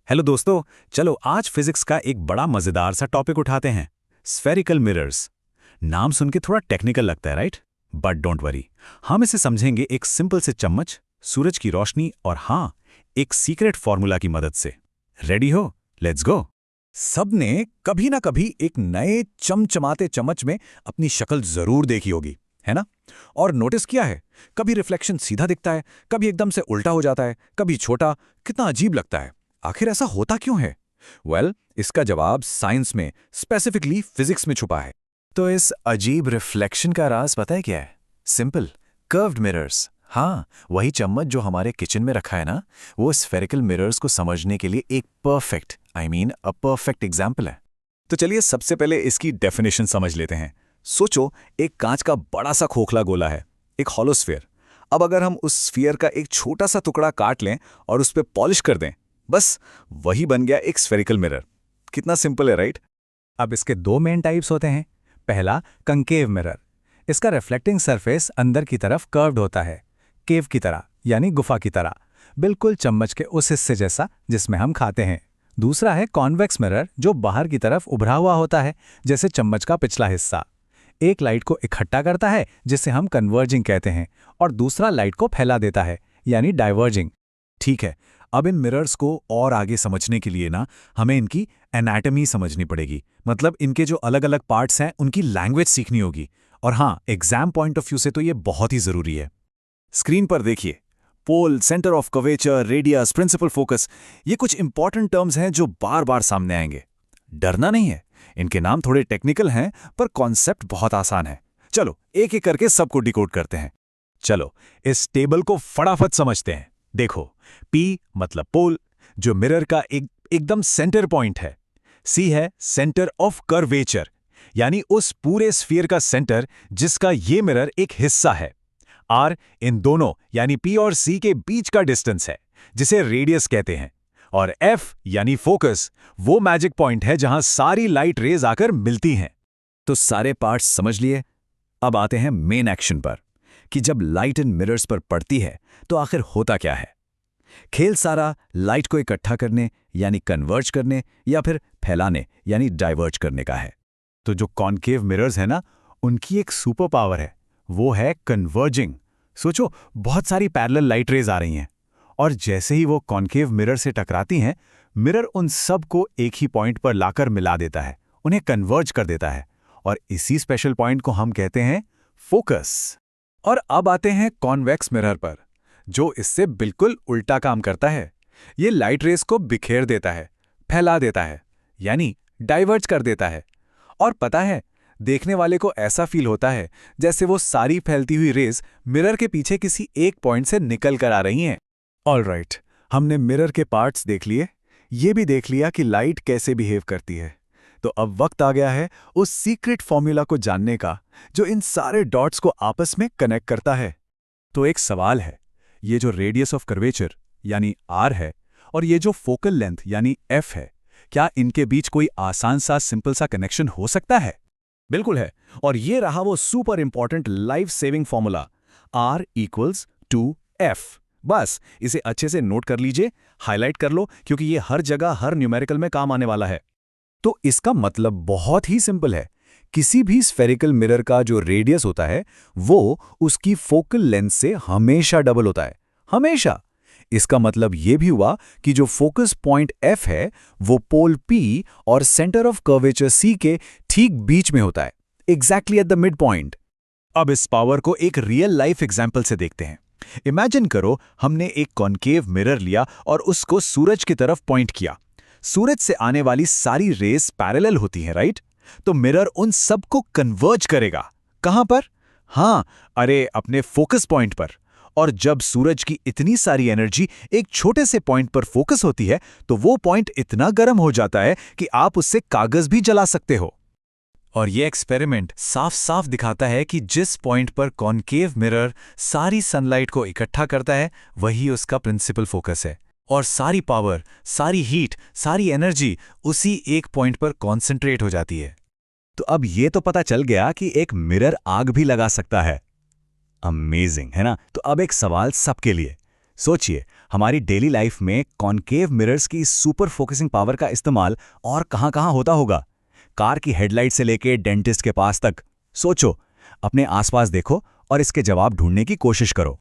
Hello दोस्तों, चलो आज फिजिक्स का एक बड़ा मजेदार सा टॉपिक उठाते हैं। Spherical mirrors. नाम सुन के थोड़ा टेक्निकल लगता है, राइट? बट डोंट वरी, हम इसे समझेंगे एक सिंपल से चम्मच, सूरज की रोशनी और हाँ, एक सीक्रेट फॉर्मूला की मदद से। रेडी हो? Let's go. सबने कभी ना कभी एक नए चमचमाते चम्मच में अपनी शक्ल जरूर देखी होगी, है ना? और नोटिस किया है, कभी रिफ्लेक्शन सीधा दिखता है, कभी एकदम से उल्टा हो जाता है, कभी छोटा। कितना अजीब लगता है। आखिर ऐसा होता क्यों है? इसका जवाब साइंस में, स्पेसिफिकली फिजिक्स में छुपा है। तो इस अजीब रिफ्लेक्शन का राज पता है क्या है? Simple, curved mirrors. हाँ, वही चम्मच जो हमारे किचन में रखा है ना, वो स्फेरिकल मिरर्स को समझने के लिए एक परफेक्ट अ परफेक्ट एग्जाम्पल है। तो चलिए सबसे पहले इसकी डेफिनेशन समझ लेते हैं। सोचो, एक कांच का बड़ा सा खोखला गोला है, एक हॉलो स्फीयर। अब अगर हम उस स्फीयर का एक छोटा सा टुकड़ा काट लें और उस पर पॉलिश कर दें, बस वही बन गया एक स्फेरिकल मिरर। कितना सिंपल है, राइट? अब इसके दो मेन टाइप्स होते हैं। पहला, कंकेव मिरर। इसका रिफ्लेक्टिंग सरफेस अंदर की तरफ कर्व्ड होता है, केव की तरह यानी गुफा की तरह, बिल्कुल चम्मच के उस हिस्से जैसा जिसमें हम खाते हैं। दूसरा है कॉन्वेक्स मिरर, जो बाहर की तरफ उभरा हुआ होता है, जैसे चम्मच का पिछला हिस्सा। एक लाइट को इकट्ठा करता है, जिसे हम कन्वर्जिंग कहते हैं, और दूसरा लाइट को फैला देता है, यानी डाइवर्जिंग। ठीक है, अब इन मिरर्स को और आगे समझने के लिए ना हमें इनकी एनाटॉमी समझनी पड़ेगी। मतलब इनके जो अलग अलग पार्ट्स हैं उनकी लैंग्वेज सीखनी होगी। और हाँ, एग्जाम पॉइंट ऑफ व्यू से तो ये बहुत ही जरूरी है। स्क्रीन पर देखिए, pole, centre of curvature, radius, principal focus, ये कुछ इंपॉर्टेंट टर्म्स हैं जो बार बार सामने आएंगे। डरना नहीं है, इनके नाम थोड़े टेक्निकल हैं पर कॉन्सेप्ट बहुत आसान है। चलो एक एक करके सबको डिकोड करते हैं। चलो इस टेबल को फटाफट समझते हैं। देखो, P मतलब पोल, जो मिरर का एकदम सेंटर पॉइंट है। C है सेंटर ऑफ कर्वेचर, यानी उस पूरे स्फीयर का सेंटर जिसका ये मिरर एक हिस्सा है। R इन दोनों यानी P और C के बीच का डिस्टेंस है, जिसे रेडियस कहते हैं। और F यानी फोकस, वो मैजिक पॉइंट है जहां सारी लाइट रेज आकर मिलती हैं। तो सारे पार्ट्स समझ लिए। अब आते हैं मेन एक्शन पर, कि जब लाइट इन मिरर्स पर पड़ती है तो आखिर होता क्या है। खेल सारा लाइट को इकट्ठा करने यानी कन्वर्ज करने या फिर फैलाने यानी डाइवर्ज करने का है। तो जो कॉन्केव मिरर्स है ना, उनकी एक सुपर पावर है, वो है कन्वर्जिंग। सोचो, बहुत सारी पैरेलल लाइट रेज आ रही हैं और जैसे ही वो कॉन्केव मिरर से टकराती हैं, मिरर उन सब को एक ही पॉइंट पर लाकर मिला देता है, उन्हें कन्वर्ज कर देता है। और इसी स्पेशल पॉइंट को हम कहते हैं फोकस। और अब आते हैं कॉन्वेक्स मिरर पर, जो इससे बिल्कुल उल्टा काम करता है। ये लाइट रेस को बिखेर देता है, फैला देता है, यानी डाइवर्ज कर देता है। और पता है, देखने वाले को ऐसा फील होता है जैसे वो सारी फैलती हुई रेस मिरर के पीछे किसी एक पॉइंट से निकल कर आ रही हैं। ऑलराइट, हमने मिरर के पार्ट्स देख लिए, ये भी देख लिया कि लाइट कैसे बिहेव करती है। तो अब वक्त आ गया है उस सीक्रेट फॉर्मूला को जानने का, जो इन सारे डॉट्स को आपस में कनेक्ट करता है। तो एक सवाल है, ये जो रेडियस ऑफ कर्वेचर यानी R है और ये जो फोकल लेंथ यानी F है, क्या इनके बीच कोई आसान सा सिंपल सा कनेक्शन हो सकता है? बिल्कुल है। और ये रहा वो super important life saving formula, R equals to F। बस इसे अच्छे से नोट कर लीजिए, हाईलाइट कर लो, क्योंकि ये हर जगह हर न्यूमेरिकल में काम आने वाला है। तो इसका मतलब बहुत ही सिंपल है। किसी भी स्फेरिकल मिरर का जो रेडियस होता है वो उसकी फोकल लेंथ से हमेशा डबल होता है, हमेशा। इसका मतलब ये भी हुआ कि जो फोकस पॉइंट F है वो पोल P और सेंटर ऑफ कर्वेचर C के ठीक बीच में होता है, exactly at the mid point. अब इस पावर को एक रियल लाइफ एग्जाम्पल से देखते हैं। इमेजिन करो, हमने एक कॉन्केव मिरर लिया और उसको सूरज की तरफ पॉइंट किया। सूरज से आने वाली सारी रेस पैरेलल होती हैं, राइट? तो मिरर उन सब को कन्वर्ज करेगा। कहां पर? हाँ, अरे अपने फोकस पॉइंट पर। और जब सूरज की इतनी सारी एनर्जी एक छोटे से पॉइंट पर फोकस होती है तो वो पॉइंट इतना गर्म हो जाता है कि आप उससे कागज भी जला सकते हो। और ये एक्सपेरिमेंट साफ साफ दिखाता है कि जिस पॉइंट पर कॉन्केव मिरर सारी सनलाइट को इकट्ठा करता है, वही उसका प्रिंसिपल फोकस है। और सारी पावर, सारी हीट, सारी एनर्जी उसी एक पॉइंट पर कॉन्सेंट्रेट हो जाती है। तो अब ये तो पता चल गया कि एक मिरर आग भी लगा सकता है। अमेजिंग, है ना? तो अब एक सवाल सबके लिए। सोचिए, हमारी डेली लाइफ में कॉनकेव मिरर्स की सुपर फोकसिंग पावर का इस्तेमाल और कहाँ-कहाँ होता होगा? कार की हेडलाइट से लेके डेंटिस्ट के पास तक। सोचो, अपने आसपास देखो और इसके जवाब ढूंढने की कोशिश करो।